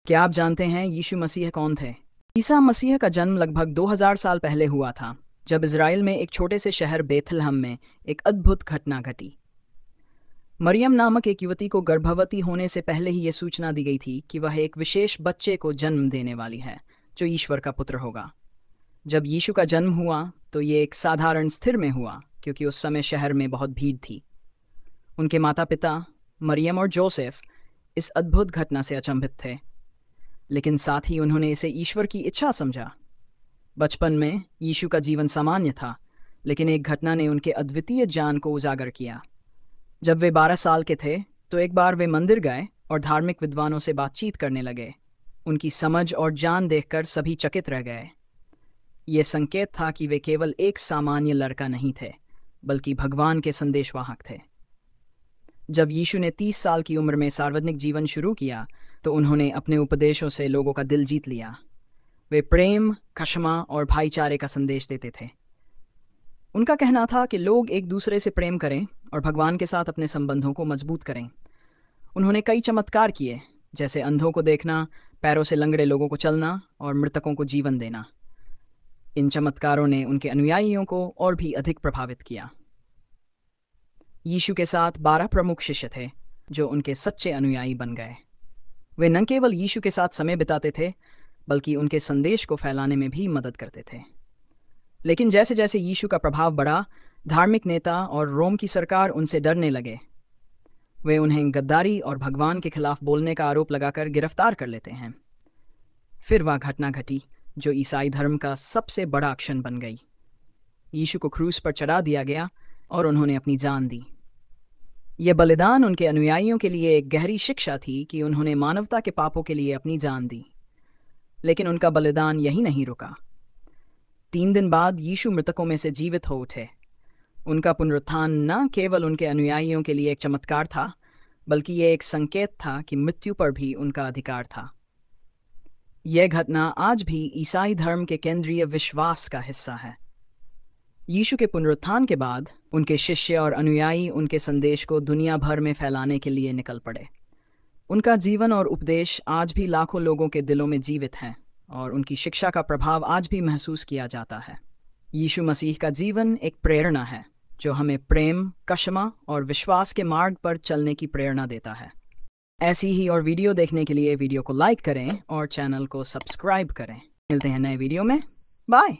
क्या आप जानते हैं यीशु मसीह कौन थे? ईसा मसीह का जन्म लगभग 2000 साल पहले हुआ था, जब इज़राइल में एक छोटे से शहर बेथलहम में एक अद्भुत घटना घटी। मरियम नामक एक युवती को गर्भवती होने से पहले ही ये सूचना दी गई थी कि वह एक विशेष बच्चे को जन्म देने वाली है, जो ईश्वर का पुत्र होगा। जब यीशु का जन्म हुआ तो ये एक साधारण स्थिर में हुआ, क्योंकि उस समय शहर में बहुत भीड़ थी। उनके माता पिता मरियम और जोसेफ इस अद्भुत घटना से अचंभित थे, लेकिन साथ ही उन्होंने इसे ईश्वर की इच्छा समझा। बचपन में यीशु का जीवन सामान्य था, लेकिन एक घटना ने उनके अद्वितीय ज्ञान को उजागर किया। जब वे 12 साल के थे तो एक बार वे मंदिर गए और धार्मिक विद्वानों से बातचीत करने लगे। उनकी समझ और ज्ञान देखकर सभी चकित रह गए। ये संकेत था कि वे केवल एक सामान्य लड़का नहीं थे, बल्कि भगवान के संदेशवाहक थे। जब यीशु ने 30 साल की उम्र में सार्वजनिक जीवन शुरू किया तो उन्होंने अपने उपदेशों से लोगों का दिल जीत लिया। वे प्रेम, क्षमा और भाईचारे का संदेश देते थे। उनका कहना था कि लोग एक दूसरे से प्रेम करें और भगवान के साथ अपने संबंधों को मजबूत करें। उन्होंने कई चमत्कार किए, जैसे अंधों को देखना, पैरों से लंगड़े लोगों को चलना और मृतकों को जीवन देना। इन चमत्कारों ने उनके अनुयायियों को और भी अधिक प्रभावित किया। यीशु के साथ 12 प्रमुख शिष्य थे, जो उनके सच्चे अनुयायी बन गए। वे न केवल यीशु के साथ समय बिताते थे, बल्कि उनके संदेश को फैलाने में भी मदद करते थे। लेकिन जैसे जैसे यीशु का प्रभाव बढ़ा, धार्मिक नेता और रोम की सरकार उनसे डरने लगे। वे उन्हें गद्दारी और भगवान के खिलाफ बोलने का आरोप लगाकर गिरफ्तार कर लेते हैं। फिर वह घटना घटी जो ईसाई धर्म का सबसे बड़ा क्षण बन गई। यीशु को क्रूस पर चढ़ा दिया गया और उन्होंने अपनी जान दी। यह बलिदान उनके अनुयायियों के लिए एक गहरी शिक्षा थी कि उन्होंने मानवता के पापों के लिए अपनी जान दी। लेकिन उनका बलिदान यही नहीं रुका। 3 दिन बाद यीशु मृतकों में से जीवित हो उठे। उनका पुनरुत्थान न केवल उनके अनुयायियों के लिए एक चमत्कार था, बल्कि यह एक संकेत था कि मृत्यु पर भी उनका अधिकार था। यह घटना आज भी ईसाई धर्म के केंद्रीय विश्वास का हिस्सा है। यीशु के पुनरुत्थान के बाद उनके शिष्य और अनुयायी उनके संदेश को दुनिया भर में फैलाने के लिए निकल पड़े। उनका जीवन और उपदेश आज भी लाखों लोगों के दिलों में जीवित हैं, और उनकी शिक्षा का प्रभाव आज भी महसूस किया जाता है। यीशु मसीह का जीवन एक प्रेरणा है, जो हमें प्रेम, क्षमा और विश्वास के मार्ग पर चलने की प्रेरणा देता है। ऐसी ही और वीडियो देखने के लिए वीडियो को लाइक करें और चैनल को सब्सक्राइब करें। मिलते हैं नए वीडियो में। बाय।